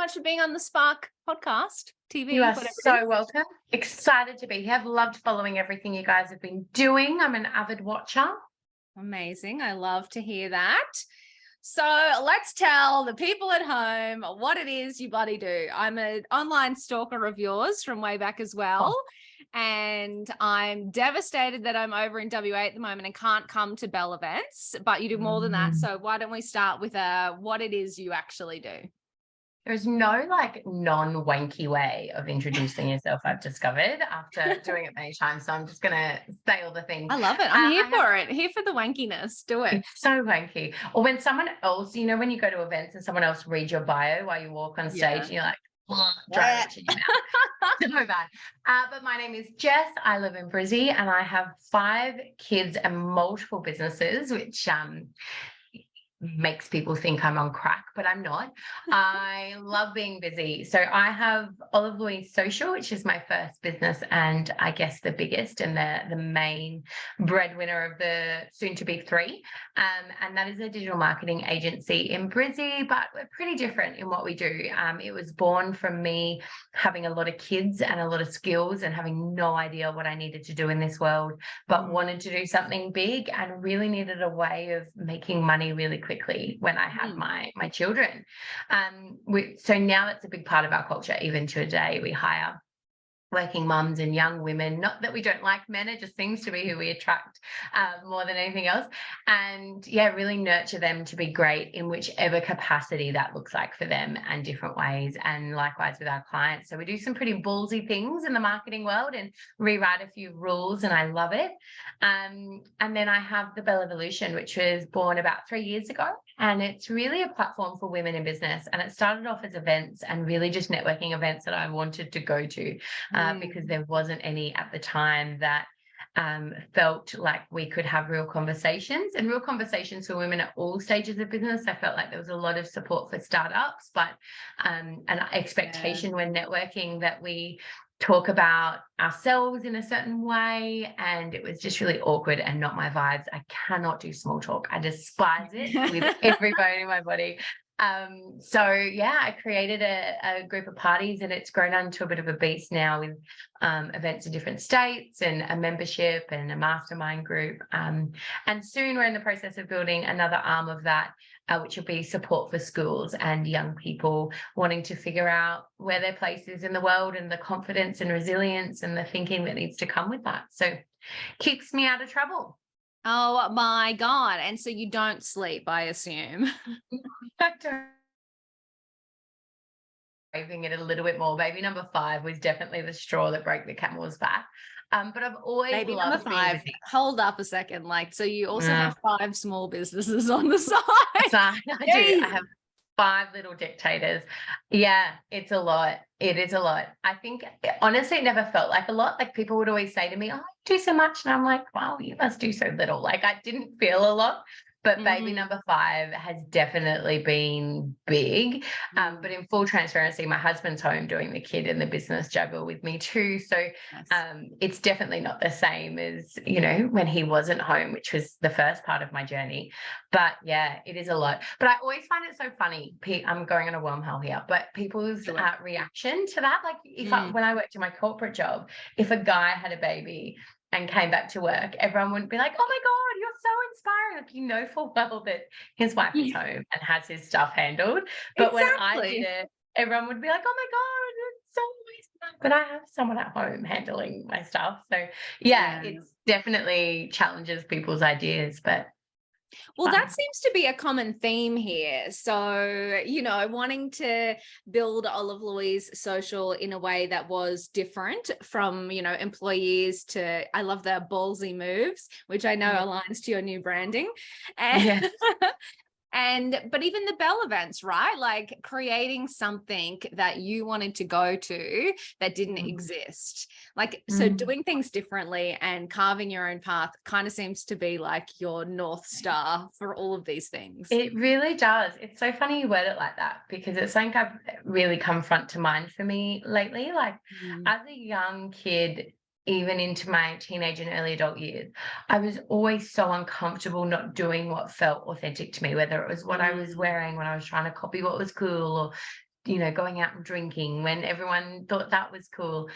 much for being on the Spark podcast, TV, You are whatever it so is. welcome. Excited to be here. I've loved following everything you guys have been doing. I'm an avid watcher. Amazing. I love to hear that. So let's tell the people at home what it is you bloody do. I'm an online stalker of yours from way back as well. And I'm devastated that I'm over in WA at the moment and can't come to Belle events, but you do more than that. So why don't we start with what it is you actually do? There's no non-wanky way of introducing yourself, I've discovered after doing it many times. So I'm just going to say all the things. I love it. I'm here for it. Here for the wankiness. Do it. It's so wanky. Or when someone else, when you go to events and someone else reads your bio while you walk on stage and you're like, dry in your mouth. So bad. But my name is Jess. I live in Brizzy and I have 5 kids and multiple businesses, which makes people think I'm on crack, but I'm not. I love being busy. So I have Louise Social, which is my first business and I guess the biggest and the main breadwinner of the soon to be 3. And that is a digital marketing agency in Brizzy, but we're pretty different in what we do. It was born from me having a lot of kids and a lot of skills and having no idea what I needed to do in this world, but wanted to do something big and really needed a way of making money really quickly when I had my children. So now that's a big part of our culture. Even today, we hire working mums and young women, not that we don't like men, it just seems to be who we attract more than anything else. And really nurture them to be great in whichever capacity that looks like for them and different ways. And likewise with our clients. So we do some pretty ballsy things in the marketing world and rewrite a few rules, and I love it. And then I have the Belle Evolution, which was born about 3 years ago. And it's really a platform for women in business. And it started off as events and really just networking events that I wanted to go to because there wasn't any at the time that felt like we could have real conversations for women at all stages of business. I felt like there was a lot of support for startups, but an expectation when networking that we talk about ourselves in a certain way, and it was just really awkward and not my vibes. I cannot do small talk. I despise it with every bone in my body. I created a group of parties, and it's grown into a bit of a beast now with events in different states and a membership and a mastermind group. And soon we're in the process of building another arm of that, which will be support for schools and young people wanting to figure out where their place is in the world and the confidence and resilience and the thinking that needs to come with that. So keeps me out of trouble. Oh my God. And so you don't sleep, I assume. I don't. Craving it a little bit more. Baby number 5 was definitely the straw that broke the camel's back. But I've always baby loved number 5. Hold up a second. So you also have 5 small businesses on the side. So I do. I have 5 little dictators. Yeah, it's a lot. It is a lot. I think honestly, it never felt like a lot. Like people would always say to me, "Oh, you do so much," and I'm like, "Wow, you must do so little." Like I didn't feel a lot. But baby number 5 has definitely been big. But in full transparency, my husband's home doing the kid and the business juggle with me too. So it's definitely not the same as, when he wasn't home, which was the first part of my journey. But yeah, it is a lot. But I always find it so funny. I'm going on a wormhole here, but people's reaction to that, like when I worked in my corporate job, if a guy had a baby and came back to work, everyone wouldn't be like, "Oh my God, you're so inspiring." Like, full well that his wife is home and has his stuff handled. But when I did it, everyone would be like, "Oh my God, it's so amazing." But I have someone at home handling my stuff. So it's definitely challenges people's ideas, but well, that seems to be a common theme here. So, wanting to build Louise Social in a way that was different from, employees to, I love the ballsy moves, which I know aligns to your new branding. And but even the Belle events, right? Like creating something that you wanted to go to that didn't exist. So doing things differently and carving your own path kind of seems to be like your North Star for all of these things. It really does. It's so funny you word it like that, because it's something I've really come front to mind for me lately. Like as a young kid, even into my teenage and early adult years, I was always so uncomfortable not doing what felt authentic to me, whether it was what I was wearing when I was trying to copy what was cool, or going out and drinking when everyone thought that was cool,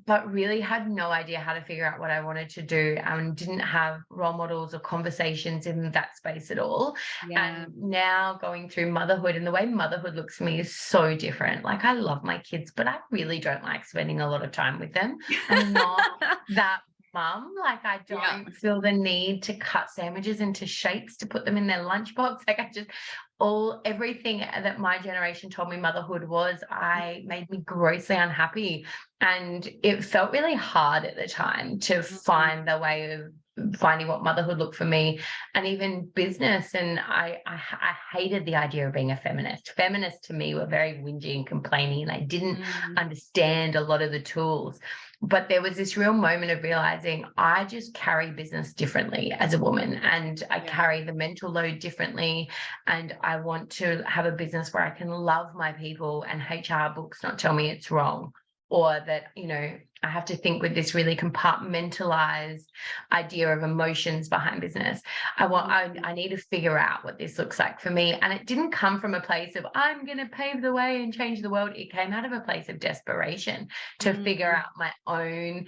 but really had no idea how to figure out what I wanted to do, and didn't have role models or conversations in that space at all. Yeah. And now going through motherhood, and the way motherhood looks for me is so different. Like, I love my kids, but I really don't like spending a lot of time with them. I'm not that mum. Like, I Yeah. don't feel the need to cut sandwiches into shapes to put them in their lunchbox. Like, everything that my generation told me motherhood was, I made me grossly unhappy. And it felt really hard at the time to find the way of finding what motherhood looked for me, and even business. And I hated the idea of being a feminist. Feminists to me were very whingy and complaining, and I didn't understand a lot of the tools. But there was this real moment of realizing I just carry business differently as a woman, and I carry the mental load differently. And I want to have a business where I can love my people, and HR books not tell me it's wrong, or that, I have to think with this really compartmentalized idea of emotions behind business. I need to figure out what this looks like for me. And it didn't come from a place of, I'm going to pave the way and change the world. It came out of a place of desperation to figure out my own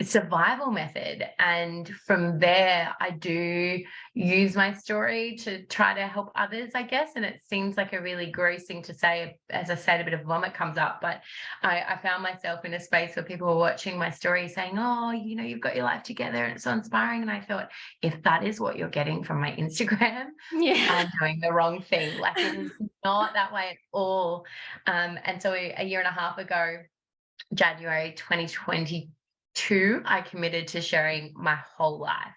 survival method. And from there, I do use my story to try to help others, I guess. And it seems like a really gross thing to say. As I said, a bit of vomit comes up, but I found myself in a space where people were watching my story saying, oh, you've got your life together and it's so inspiring. And I thought, if that is what you're getting from my Instagram, I'm doing the wrong thing. Like, it is not that way at all. And so a year and a half ago, January 2022, I committed to sharing my whole life,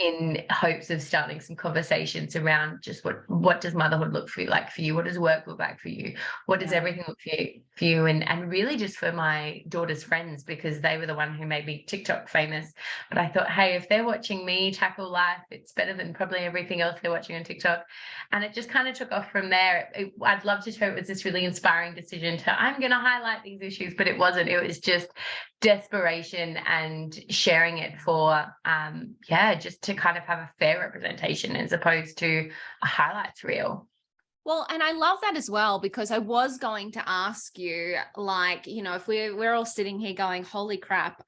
in hopes of starting some conversations around just what does motherhood look for you? What does work look like for you? What does everything look for you? And really just for my daughter's friends, because they were the one who made me TikTok famous. But I thought, hey, if they're watching me tackle life, it's better than probably everything else they're watching on TikTok. And it just kind of took off from there. I'd love to show it was this really inspiring decision I'm going to highlight these issues, but it wasn't. It was just desperation and sharing it for, just to kind of have a fair representation as opposed to a highlights reel. Well, and I love that as well, because I was going to ask you, like, if we're all sitting here going, holy crap,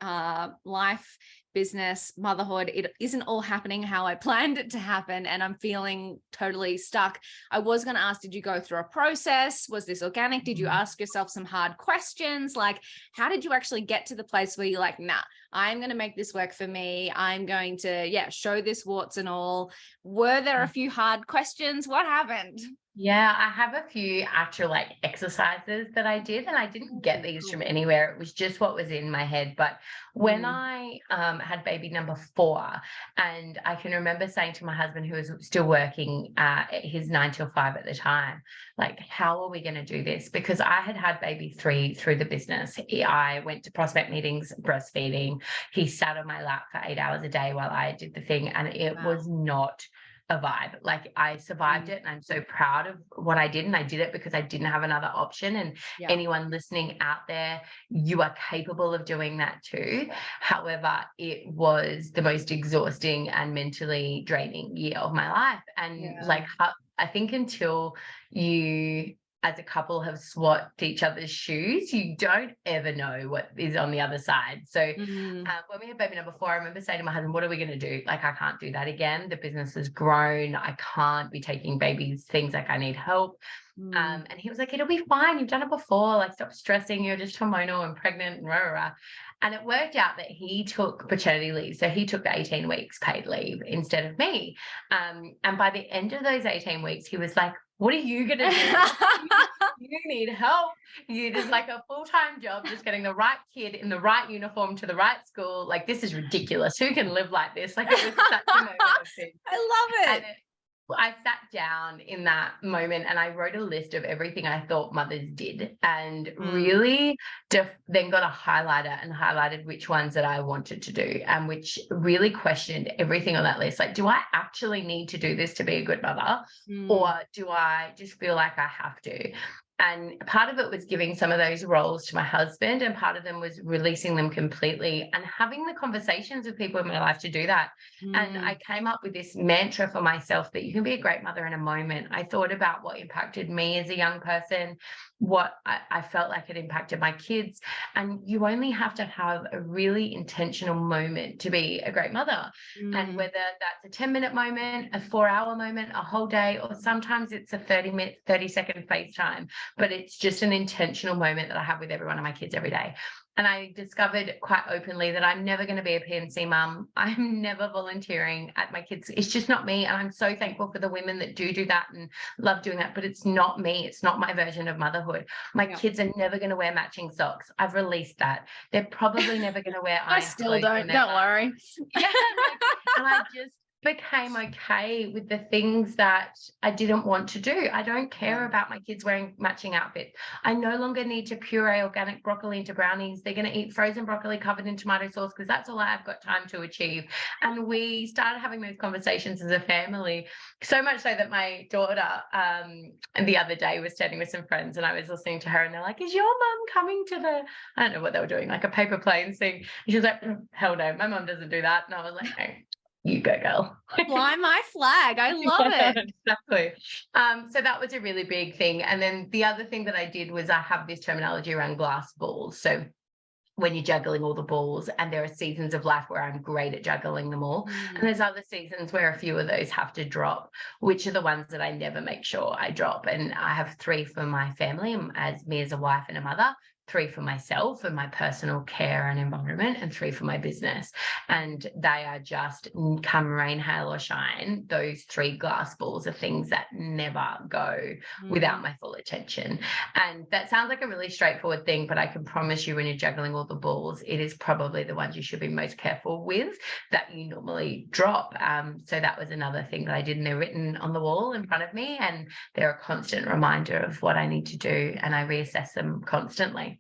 life, business, motherhood, it isn't all happening how I planned it to happen, and I'm feeling totally stuck. I was going to ask, did you go through a process? Was this organic? Did you ask yourself some hard questions? Like, how did you actually get to the place where you're like, nah, I'm going to make this work for me. I'm going to, show this warts and all. Were there a few hard questions? What happened? Yeah, I have a few actual exercises that I did, and I didn't get these from anywhere. It was just what was in my head. But when I had baby number 4, and I can remember saying to my husband, who was still working his 9 till 5 at the time, like, how are we going to do this? Because I had baby 3 through the business. I went to prospect meetings, breastfeeding. He sat on my lap for 8 hours a day while I did the thing, and it was not a vibe. Like, I survived it, and I'm so proud of what I did, and I did it because I didn't have another option. And anyone listening out there, you are capable of doing that too. However, it was the most exhausting and mentally draining year of my life. And I think until you as a couple have swapped each other's shoes, you don't ever know what is on the other side. So when we had baby number 4, I remember saying to my husband, what are we going to do? Like, I can't do that again. The business has grown. I can't be taking babies things, like, I need help. And he was like, it'll be fine. You've done it before. Like, stop stressing. You're just hormonal and pregnant and rah, rah, rah. And it worked out that he took paternity leave. So he took the 18 weeks paid leave instead of me. And by the end of those 18 weeks, he was like, what are you going to do? You need help. There's like a full-time job, just getting the right kid in the right uniform to the right school. Like, this is ridiculous. Who can live like this? Like, it was such a moment of thing. I love it. I sat down in that moment and I wrote a list of everything I thought mothers did, and really then got a highlighter and highlighted which ones that I wanted to do, and which really questioned everything on that list. Like, do I actually need to do this to be a good mother? Or do I just feel like I have to? And part of it was giving some of those roles to my husband, and part of them was releasing them completely and having the conversations with people in my life to do that. And I came up with this mantra for myself that you can be a great mother in a moment. I thought about what impacted me as a young person, what I felt like it impacted my kids. And you only have to have a really intentional moment to be a great mother. And whether that's a 10-minute moment, a 4-hour moment, a whole day, or sometimes it's a 30-minute, 30-second FaceTime, but it's just an intentional moment that I have with every one of my kids every day. And I discovered quite openly that I'm never going to be a PNC mum. I'm never volunteering at my kids. It's just not me. And I'm so thankful for the women that do that and love doing that. But it's not me. It's not my version of motherhood. My kids are never going to wear matching socks. I've released that. They're probably never going to wear I iron still clothes don't worry. Yeah, and I just became okay with the things that I didn't want to do. I don't care about my kids wearing matching outfits. I no longer need to puree organic broccoli into brownies. They're going to eat frozen broccoli covered in tomato sauce because that's all I've got time to achieve. And we started having those conversations as a family, so much so that my daughter the other day was standing with some friends and I was listening to her and they're like, is your mum coming to the, I don't know what they were doing, like a paper planes thing. And she was like, hell no, my mum doesn't do that. And I was like, no. You go, girl. Fly my flag. I love it. Exactly. So that was a really big thing. And then the other thing that I did was I have this terminology around glass balls. So when you're juggling all the balls, and there are seasons of life where I'm great at juggling them all. And there's other seasons where a few of those have to drop, which are the ones that I never make sure I drop. And I have 3 for my family, as me as a wife and a mother, 3 for myself and my personal care and environment, and 3 for my business. And they are just, come rain, hail or shine, those 3 glass balls are things that never go without my full attention. And that sounds like a really straightforward thing, but I can promise you when you're juggling all the balls, it is probably the ones you should be most careful with that you normally drop. So that was another thing that I did, and they're written on the wall in front of me, and they're a constant reminder of what I need to do, and I reassess them constantly.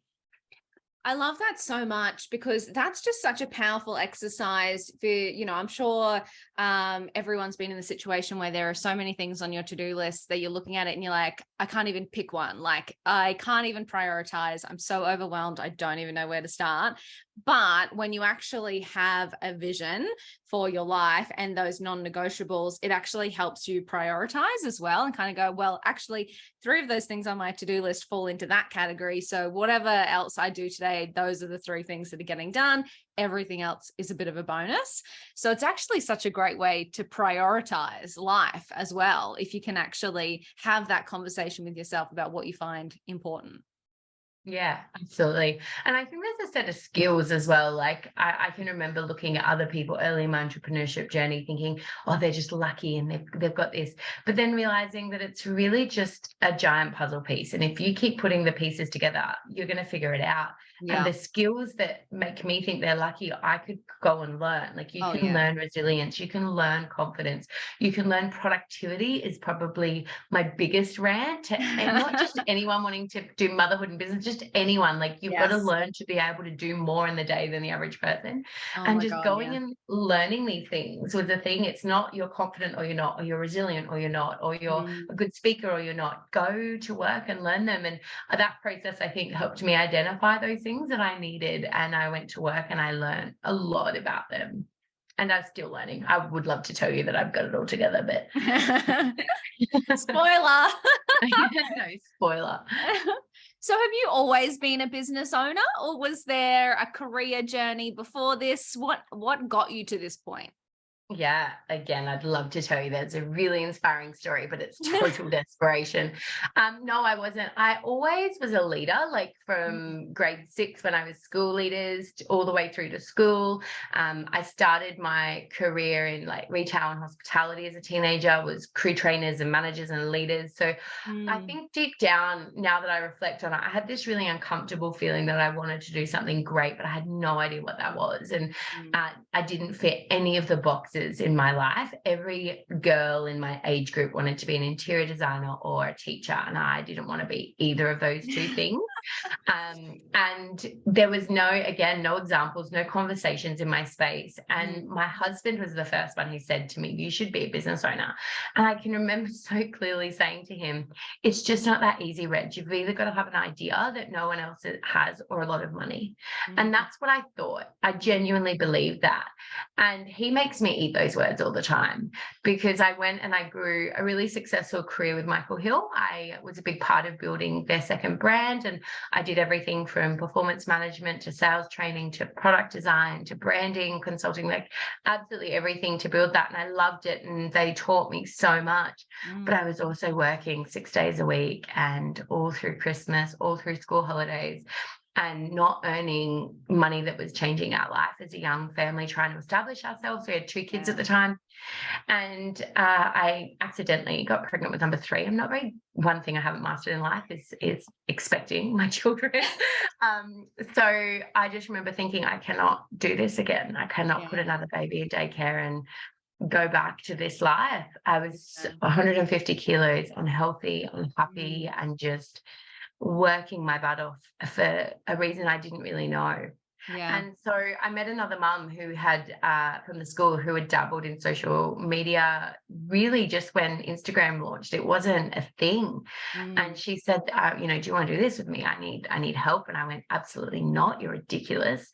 I love that so much, because that's just such a powerful exercise for, I'm sure everyone's been in the situation where there are so many things on your to-do list that you're looking at it and you're like, I can't even pick one. Like, I can't even prioritize. I'm so overwhelmed. I don't even know where to start. But when you actually have a vision for your life and those non-negotiables, it actually helps you prioritize as well, and kind of go, well, actually 3 of those things on my to-do list fall into that category. So whatever else I do today, those are the 3 things that are getting done. Everything else is a bit of a bonus. So it's actually such a great way to prioritize life as well, if you can actually have that conversation with yourself about what you find important. Yeah, absolutely. And I think there's a set of skills as well. Like I can remember looking at other people early in my entrepreneurship journey thinking, oh, they're just lucky and they've got this. But then realizing that it's really just a giant puzzle piece. And if you keep putting the pieces together, you're going to figure it out. Yeah. And the skills that make me think they're lucky, I could go and learn. Like you can learn resilience, you can learn confidence, you can learn productivity is probably my biggest rant. And not just anyone wanting to do motherhood and business, just anyone. Like you've got to learn to be able to do more in the day than the average person. And just going and learning these things was the thing. It's not you're confident or you're not, or you're resilient or you're not, or you're a good speaker or you're not. Go to work and learn them. And that process, I think, helped me identify those things that I needed. And I went to work and I learned a lot about them. And I'm still learning. I would love to tell you that I've got it all together, but spoiler. No, spoiler. So have you always been a business owner, or was there a career journey before this? What got you to this point? Yeah, again, I'd love to tell you that's a really inspiring story, but it's total desperation. No, I wasn't. I always was a leader, like from grade 6 when I was school leaders all the way through to school. I started my career in like retail and hospitality as a teenager, was crew trainers and managers and leaders. So I think deep down, now that I reflect on it, I had this really uncomfortable feeling that I wanted to do something great, but I had no idea what that was. And I didn't fit any of the boxes choices in my life. Every girl in my age group wanted to be an interior designer or a teacher, and I didn't want to be either of those two things. And there was no examples, no conversations in my space. And my husband was the first one who said to me, you should be a business owner. And I can remember so clearly saying to him, it's just not that easy, Reg. You've either got to have an idea that no one else has or a lot of money. And that's what I thought. I genuinely believed that. And he makes me eat those words all the time, because I went and I grew a really successful career with Michael Hill. I was a big part of building their second brand, and I did everything from performance management to sales training to product design to branding, consulting, like absolutely everything to build that. And I loved it, and they taught me so much. But I was also working 6 days a week and all through Christmas, all through school holidays, and not earning money that was changing our life as a young family trying to establish ourselves. We had 2 kids at the time. And I accidentally got pregnant with number 3. One thing I haven't mastered in life is expecting my children. So I just remember thinking, I cannot do this again. I cannot put another baby in daycare and go back to this life. I was 150 kilos, unhealthy, unhappy, and just working my butt off for a reason I didn't really know. And so I met another mum who had from the school who had dabbled in social media really just when Instagram launched. It wasn't a thing. And she said, do you want to do this with me? I need help. And I went, absolutely not. You're ridiculous.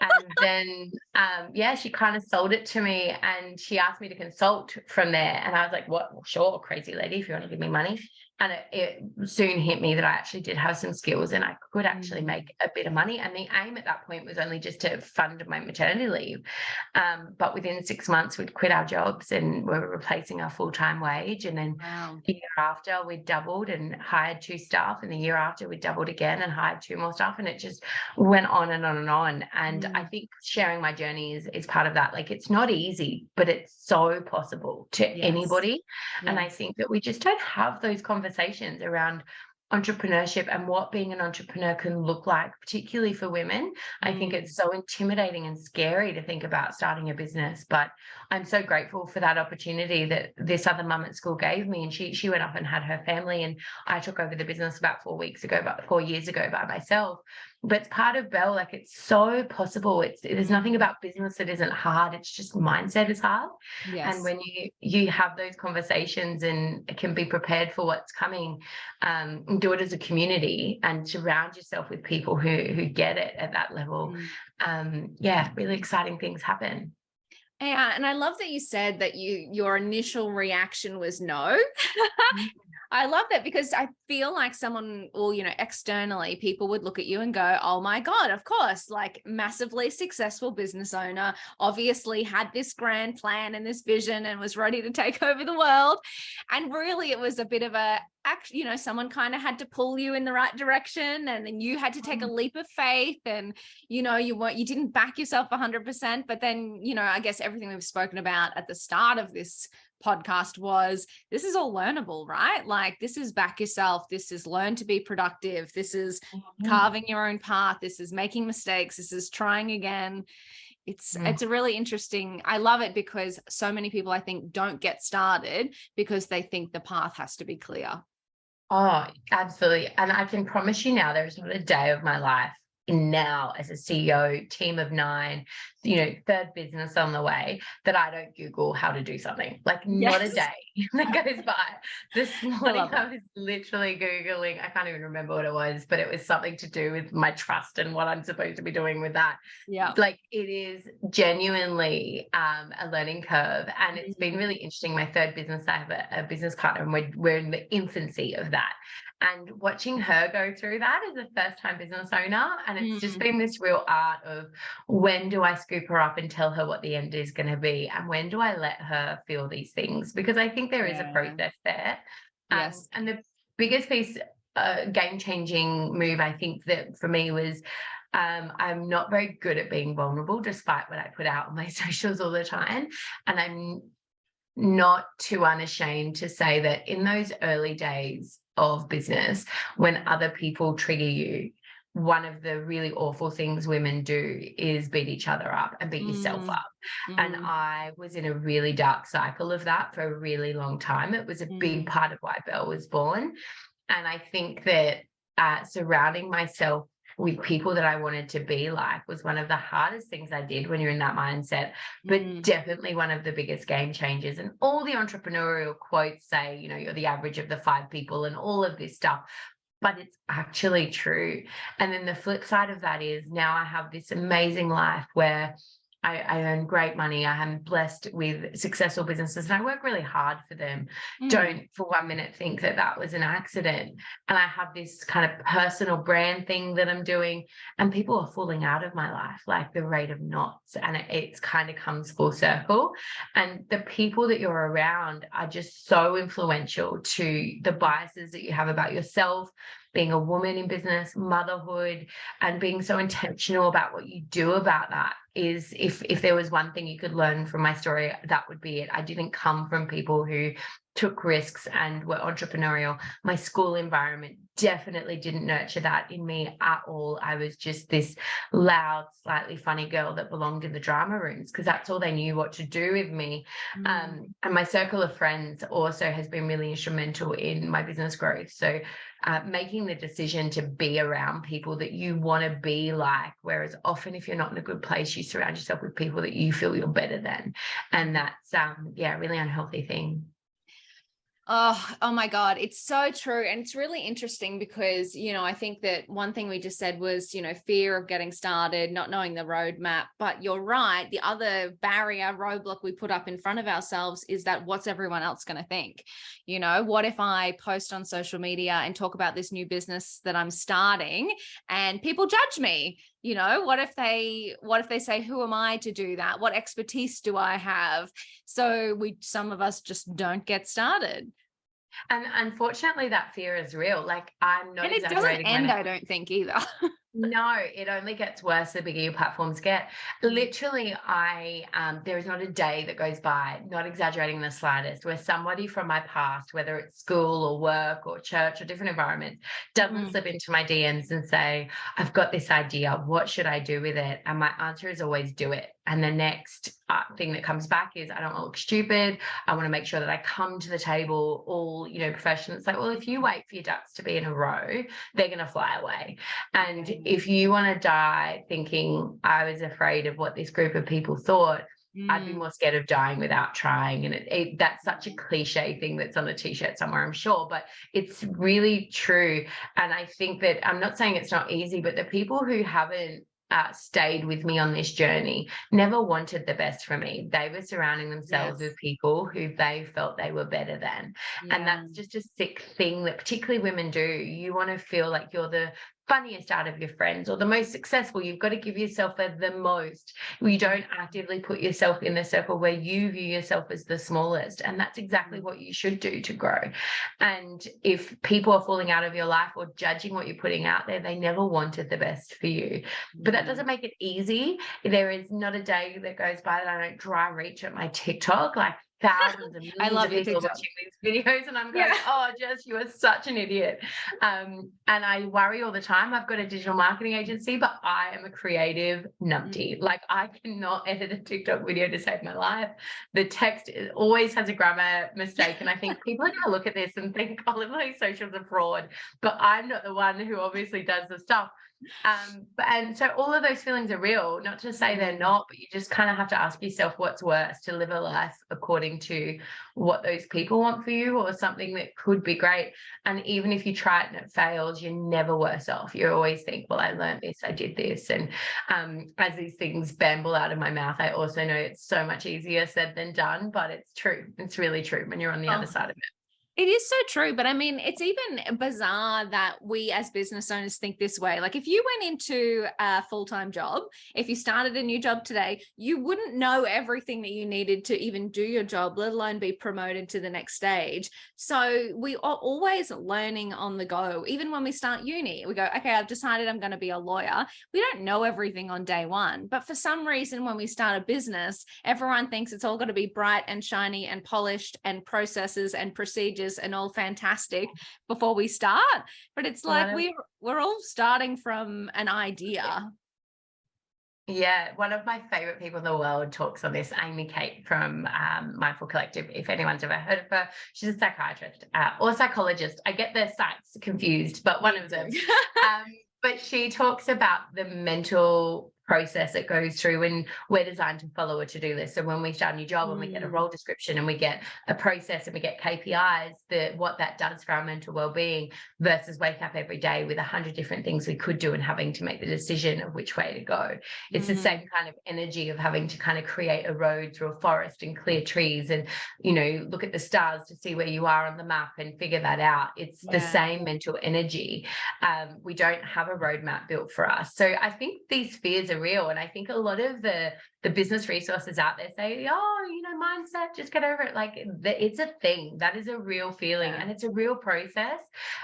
And then, she kind of sold it to me, and she asked me to consult from there. And I was like, what? Well, sure, crazy lady, if you want to give me money. And it soon hit me that I actually did have some skills and I could actually make a bit of money. And the aim at that point was only just to fund my maternity leave. But within 6 months, we'd quit our jobs and we were replacing our full-time wage. And then the year after, we doubled and hired 2 staff. And the year after, we doubled again and hired 2 more staff. And it just went on and on and on. And I think sharing my journey is part of that. Like, it's not easy, but it's so possible to anybody. And I think that we just don't have those conversations around entrepreneurship and what being an entrepreneur can look like, particularly for women. I think it's so intimidating and scary to think about starting a business, but I'm so grateful for that opportunity that this other mum at school gave me. And she went off and had her family, and I took over the business about 4 years ago by myself. But it's part of Belle. Like, it's so possible. There's nothing about business that isn't hard. It's just mindset is hard. And when you have those conversations and can be prepared for what's coming, do it as a community and surround yourself with people who get it at that level. Really exciting things happen. Yeah, and I love that you said that your initial reaction was no. I love that, because I feel like someone, or, externally, people would look at you and go, oh my God, of course, like, massively successful business owner, obviously had this grand plan and this vision and was ready to take over the world. And really it was a bit of someone kind of had to pull you in the right direction, and then you had to take a leap of faith, and, you didn't back yourself 100%. But then, I guess everything we've spoken about at the start of this podcast was, this is all learnable, right? Like, this is back yourself. This is learn to be productive. This is carving your own path. This is making mistakes. This is trying again. It's a really interesting, I love it, because so many people, I think, don't get started because they think the path has to be clear. Oh, absolutely. And I can promise you now, there is not a day of my life now as a CEO, team of 9, 3rd business on the way, that I don't Google how to do something. Like, not a day that goes by. This morning I was literally Googling, I can't even remember what it was, but it was something to do with my trust and what I'm supposed to be doing with that. Yeah. Like, it is genuinely a learning curve. And it's been really interesting. My 3rd business, I have a business partner, and we're in the infancy of that. And watching her go through that as a first-time business owner, and it's just been this real art of, when do I scoop her up and tell her what the end is going to be, and when do I let her feel these things? Because I think there is a process there. And the biggest piece, game-changing move, I think, that for me was, I'm not very good at being vulnerable, despite what I put out on my socials all the time. And I'm not too unashamed to say that in those early days of business, when other people trigger you, one of the really awful things women do is beat each other up and beat yourself Mm, up. And mm, I was in a really dark cycle of that for a really long time. It was a big mm, part of why Belle was born. And I think that surrounding myself with people that I wanted to be like was one of the hardest things I did when you're in that mindset, but mm. definitely one of the biggest game changers. And all the entrepreneurial quotes say, you're the average of the 5 people and all of this stuff, but it's actually true. And then the flip side of that is now I have this amazing life where I earn great money. I am blessed with successful businesses and I work really hard for them. Mm. Don't for 1 minute think that that was an accident. And I have this kind of personal brand thing that I'm doing, and people are falling out of my life like the rate of knots. And it's kind of comes full circle. And the people that you're around are just so influential to the biases that you have about yourself, being a woman in business, motherhood, and being so intentional about what you do about that. Is if there was one thing you could learn from my story, that would be it. I didn't come from people who took risks and were entrepreneurial. My school environment definitely didn't nurture that in me at all. I was just this loud, slightly funny girl that belonged in the drama rooms because that's all they knew what to do with me. Mm. And my circle of friends also has been really instrumental in my business growth. So making the decision to be around people that you want to be like, whereas often if you're not in a good place, you surround yourself with people that you feel you're better than. And that's, a really unhealthy thing. Oh my God. It's so true. And it's really interesting because, I think that one thing we just said was, fear of getting started, not knowing the roadmap. But you're right. The other barrier, roadblock we put up in front of ourselves is that what's everyone else going to think? What if I post on social media and talk about this new business that I'm starting and people judge me? What if they say, who am I to do that? What expertise do I have? So some of us just don't get started. And unfortunately, that fear is real. Like, I'm not And it doesn't exaggerating when end, I don't think, either. no, it only gets worse the bigger your platforms get. Literally, there is not a day that goes by, not exaggerating the slightest, where somebody from my past, whether it's school or work or church or different environments, doesn't slip into my DMs and say, I've got this idea, what should I do with it? And my answer is always do it. And the next thing that comes back is, I don't want to look stupid. I want to make sure that I come to the table all, professional. It's like, well, if you wait for your ducks to be in a row, they're going to fly away. And if you want to die thinking I was afraid of what this group of people thought, I'd be more scared of dying without trying. And that's such a cliche thing that's on a t-shirt somewhere, I'm sure, but it's really true. And I think that, I'm not saying it's not easy, but the people who haven't stayed with me on this journey never wanted the best for me. They were surrounding themselves with people who they felt they were better than. And that's just a sick thing that particularly women do. You want to feel like you're the funniest out of your friends or the most successful. You've got to give yourself the most. You don't actively put yourself in the circle where you view yourself as the smallest. And that's exactly what you should do to grow. And if people are falling out of your life or judging what you're putting out there, they never wanted the best for you. But that doesn't make it easy. There is not a day that goes by that I don't dry reach at my TikTok. Like, thousands and I millions love of your people TikTok. watching these videos, and I'm going, oh, Jess, you are such an idiot. And I worry all the time. I've got a digital marketing agency, but I am a creative numpty. Like, I cannot edit a TikTok video to save my life. The text always has a grammar mistake, and I think people are going to look at this and think, oh, Lily's socials are fraud, but I'm not the one who obviously does the stuff. And so all of those feelings are real, not to say they're not, but you just kind of have to ask yourself what's worse, to live a life according to what those people want for you or something that could be great. And even if you try it and it fails, you're never worse off. You always think, well, I learned this, I did this. And as these things bamble out of my mouth, I also know it's so much easier said than done, but it's true. It's really true when you're on the other side of it. It is so true. But I mean, it's even bizarre that we as business owners think this way. Like, if you went into a full-time job, if you started a new job today, you wouldn't know everything that you needed to even do your job, let alone be promoted to the next stage. So we are always learning on the go. Even when we start uni, we go, okay, I've decided I'm going to be a lawyer. We don't know everything on day one. But for some reason, when we start a business, everyone thinks it's all going to be bright and shiny and polished and processes and procedures ideas and all fantastic before we start. But it's like we're all starting from an idea. Yeah, one of my favorite people in the world talks on this, Amy Kate from Mindful Collective. If anyone's ever heard of her, she's a psychiatrist or psychologist. I get their sites confused, but one of them. But she talks about the mental process it goes through when we're designed to follow a to-do list. So when we start a new job and we get a role description and we get a process and we get KPIs, what that does for our mental well-being versus wake up every day with 100 different things we could do and having to make the decision of which way to go. It's the same kind of energy of having to kind of create a road through a forest and clear trees and, you know, look at the stars to see where you are on the map and figure that out. It's the same mental energy. We don't have a roadmap built for us. So I think these fears are real. And I think a lot of the business resources out there say, oh, you know, mindset, just get over it. Like it's a thing. That is a real feeling and it's a real process.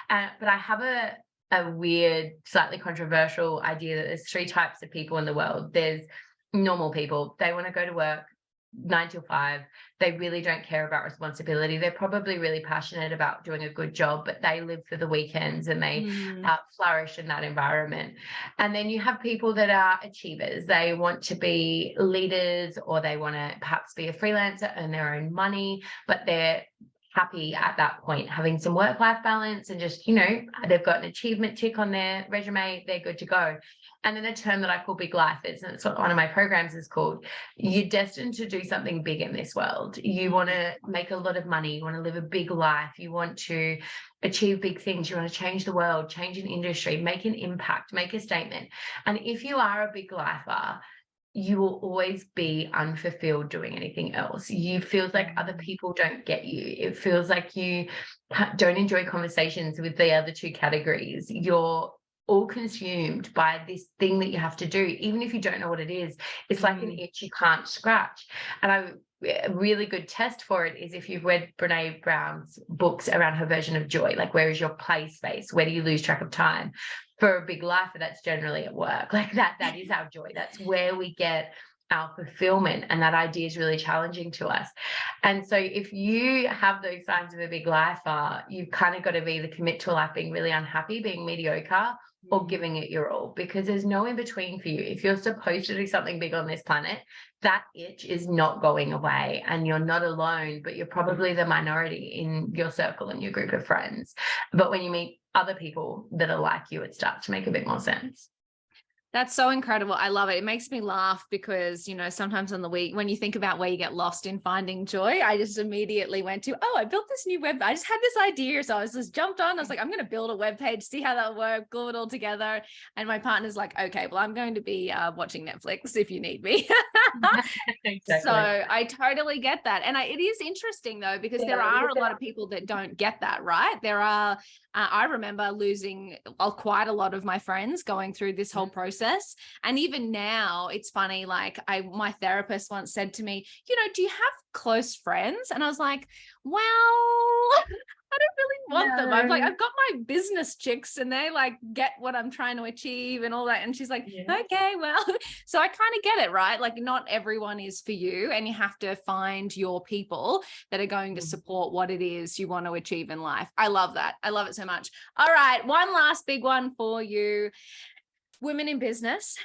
But I have a weird, slightly controversial idea that there's 3 types of people in the world. There's normal people. They want to go to work 9 to 5. They really don't care about responsibility. They're probably really passionate about doing a good job, but they live for the weekends and they flourish in that environment. And then you have people that are achievers. They want to be leaders, or they want to perhaps be a freelancer, earn their own money, but they're happy at that point, having some work-life balance and just, you know, they've got an achievement tick on their resume, they're good to go. And then a term that I call big lifers, and it's what one of my programs is called, you're destined to do something big in this world. You want to make a lot of money, you want to live a big life, you want to achieve big things, you want to change the world, change an industry, make an impact, make a statement. And if you are a big lifer, you will always be unfulfilled doing anything else. You feel like other people don't get you. It feels like you don't enjoy conversations with the other 2 categories. You're all consumed by this thing that you have to do, even if you don't know what it is. It's like an itch you can't scratch. And a really good test for it is if you've read Brene Brown's books around her version of joy, like where is your play space? Where do you lose track of time? For a big lifer, that's generally at work. Like that is our joy. That's where we get our fulfillment. And that idea is really challenging to us. And so if you have those signs of a big lifer, you've kind of got to either commit to a life being really unhappy, being mediocre, or giving it your all, because there's no in between for you. If you're supposed to do something big on this planet, that itch is not going away, and you're not alone, but you're probably the minority in your circle and your group of friends. But when you meet other people that are like you, it starts to make a bit more sense. That's so incredible. I love it. It makes me laugh because, you know, sometimes on the week when you think about where you get lost in finding joy, I just immediately went to, I built this new web. I just had this idea. So I was just jumped on. I was like, I'm going to build a web page, see how that works, glue it all together. And my partner's like, okay, well, I'm going to be watching Netflix if you need me. Exactly. So I totally get that. And it is interesting though, because there are a lot of people that don't get that, right? There are, I remember losing quite a lot of my friends going through this whole process. And even now it's funny, like my therapist once said to me, you know, do you have close friends? And I was like, well, I don't really want them. I'm like, I've got my business chicks and they like get what I'm trying to achieve and all that. And she's like, okay, well, so I kind of get it, right? Like not everyone is for you, and you have to find your people that are going to support what it is you want to achieve in life. I love that. I love it so much. All right. One last big one for you. Women in business.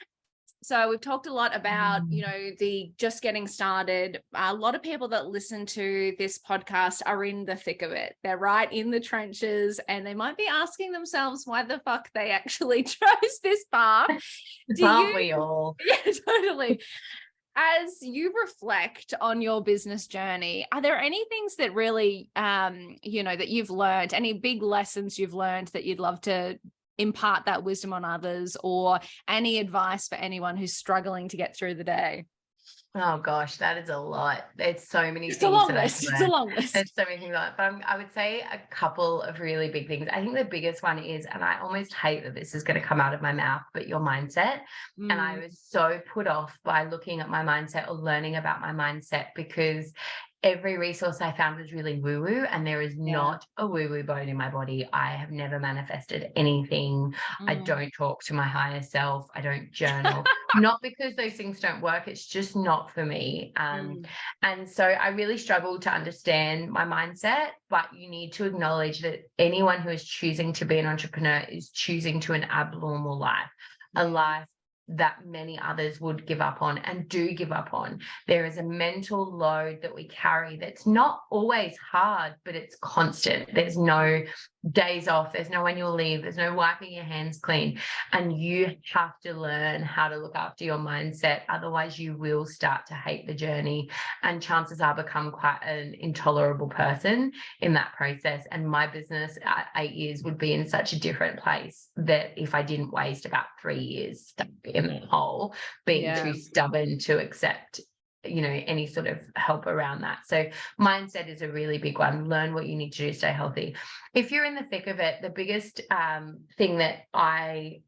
So we've talked a lot about, you know, the just getting started. A lot of people that listen to this podcast are in the thick of it. They're right in the trenches, and they might be asking themselves why the fuck they actually chose this path. Aren't we all? Yeah, totally. As you reflect on your business journey, are there any things that really, you know, that you've learned, any big lessons you've learned that you'd love to impart that wisdom on others, or any advice for anyone who's struggling to get through the day? Oh gosh, that is a lot. There's so many It's things. a long list. It's a long list. There's so many things like that. But I would say a couple of really big things. I think the biggest one is, and I almost hate that this is going to come out of my mouth, but your mindset. And I was so put off by looking at my mindset or learning about my mindset, because every resource I found was really woo-woo, and there is Yeah. not a woo-woo bone in my body. I have never manifested anything. I don't talk to my higher self. I don't journal. Not because those things don't work. It's just not for me. And so I really struggled to understand my mindset, but you need to acknowledge that anyone who is choosing to be an entrepreneur is choosing to an abnormal life, a life that many others would give up on and do give up on. There is a mental load that we carry that's not always hard, but it's constant. There's no days off, there's no annual leave, there's no wiping your hands clean. And you have to learn how to look after your mindset. Otherwise, you will start to hate the journey, and chances are become quite an intolerable person in that process. And my business at 8 years would be in such a different place that if I didn't waste about 3 years stuck in that hole, being too stubborn to accept any sort of help around that. So mindset is a really big one. Learn what you need to do to stay healthy. If you're in the thick of it, the biggest thing that I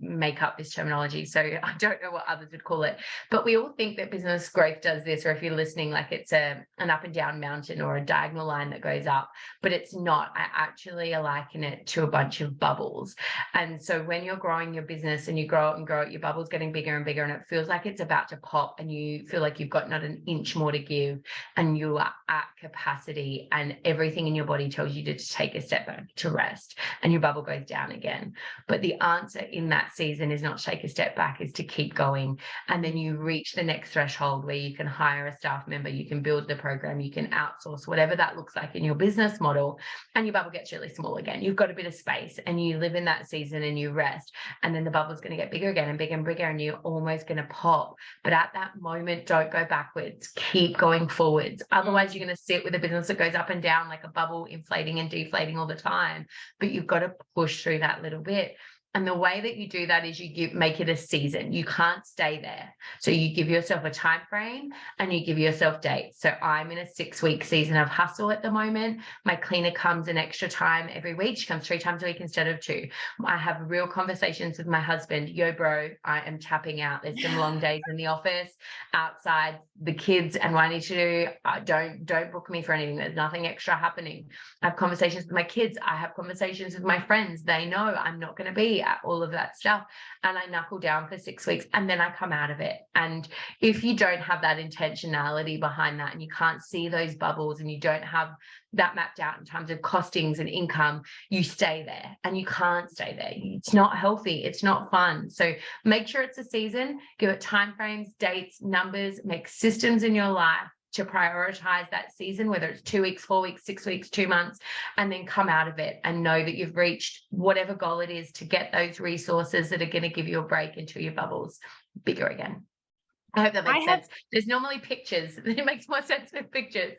make up this terminology, so I don't know what others would call it, but we all think that business growth does this, or if you're listening, like it's an up and down mountain or a diagonal line that goes up, but it's not. I actually liken it to a bunch of bubbles. And so when you're growing your business and you grow it and grow it, your bubble's getting bigger and bigger, and it feels like it's about to pop, and you feel like you've got not an inch more to give, and you are at capacity, and everything in your body tells you to take a step back, to rest, and your bubble goes down again. But the answer in that season is not to take a step back, is to keep going. And then you reach the next threshold where you can hire a staff member, you can build the program, you can outsource, whatever that looks like in your business model, and your bubble gets really small again. You've got a bit of space, and you live in that season and you rest, and then the bubble's going to get bigger again and bigger and bigger, and you're almost going to pop. But at that moment, don't go backwards, keep going forwards. Otherwise, you're going to sit with a business that goes up and down like a bubble, inflating and deflating all the time. But you've got to push through that little bit. And the way that you do that is make it a season. You can't stay there. So you give yourself a time frame and you give yourself dates. So I'm in a 6-week season of hustle at the moment. My cleaner comes an extra time every week. She comes 3 times a week instead of 2. I have real conversations with my husband. Yo, bro, I am tapping out. There's some long days in the office, outside, the kids, and what I need to do. Don't book me for anything. There's nothing extra happening. I have conversations with my kids. I have conversations with my friends. They know I'm not going to be at all of that stuff, and I knuckle down for 6 weeks, and then I come out of it. And if you don't have that intentionality behind that, and you can't see those bubbles, and you don't have that mapped out in terms of costings and income, you stay there, and you can't stay there. It's not healthy, it's not fun. So make sure it's a season, give it timeframes, dates, numbers, make systems in your life to prioritize that season, whether it's 2 weeks, 4 weeks, 6 weeks, 2 months, and then come out of it and know that you've reached whatever goal it is to get those resources that are going to give you a break until your bubble's bigger again. I hope that makes sense. There's normally pictures. It makes more sense with pictures.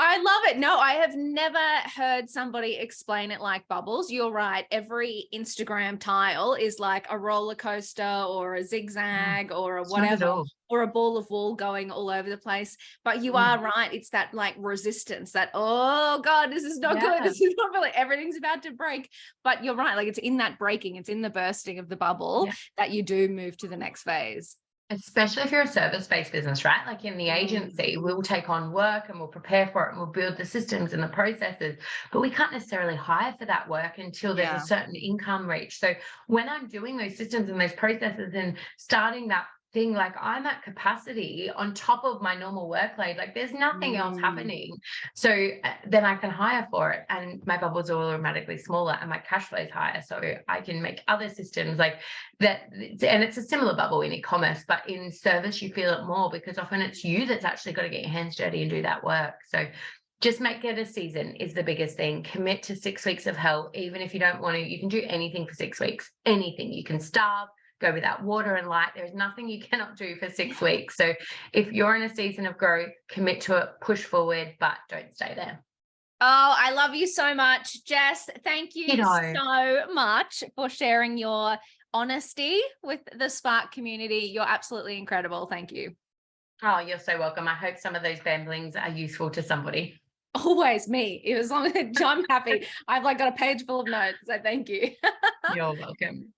I love it. No, I have never heard somebody explain it like bubbles. You're right. Every Instagram tile is like a roller coaster or a zigzag or a whatever, or a ball of wool going all over the place. But you are right. It's that like resistance, that, oh God, this is not good. This is not really, everything's about to break. But you're right. Like it's in that breaking, it's in the bursting of the bubble that you do move to the next phase. Especially if you're a service-based business, right? Like in the agency, we'll take on work and we'll prepare for it and we'll build the systems and the processes, but we can't necessarily hire for that work until there's a certain income reach. So when I'm doing those systems and those processes and starting that thing, like I'm at capacity on top of my normal workload, like there's nothing else happening. So then I can hire for it, and my bubbles are automatically smaller and my cash flow is higher. So I can make other systems like that. And it's a similar bubble in e-commerce, but in service, you feel it more because often it's you that's actually got to get your hands dirty and do that work. So just make it a season is the biggest thing. Commit to 6 weeks of hell. Even if you don't want to, you can do anything for 6 weeks, anything. You can starve, go without water and light. There's nothing you cannot do for 6 weeks. So if you're in a season of growth, commit to it, push forward, but don't stay there. Oh, I love you so much, Jess. Thank you so much for sharing your honesty with the Spark community. You're absolutely incredible. Thank you. Oh, you're so welcome. I hope some of those ramblings are useful to somebody. Always me. As long as I'm happy. I've like got a page full of notes. So thank you. You're welcome.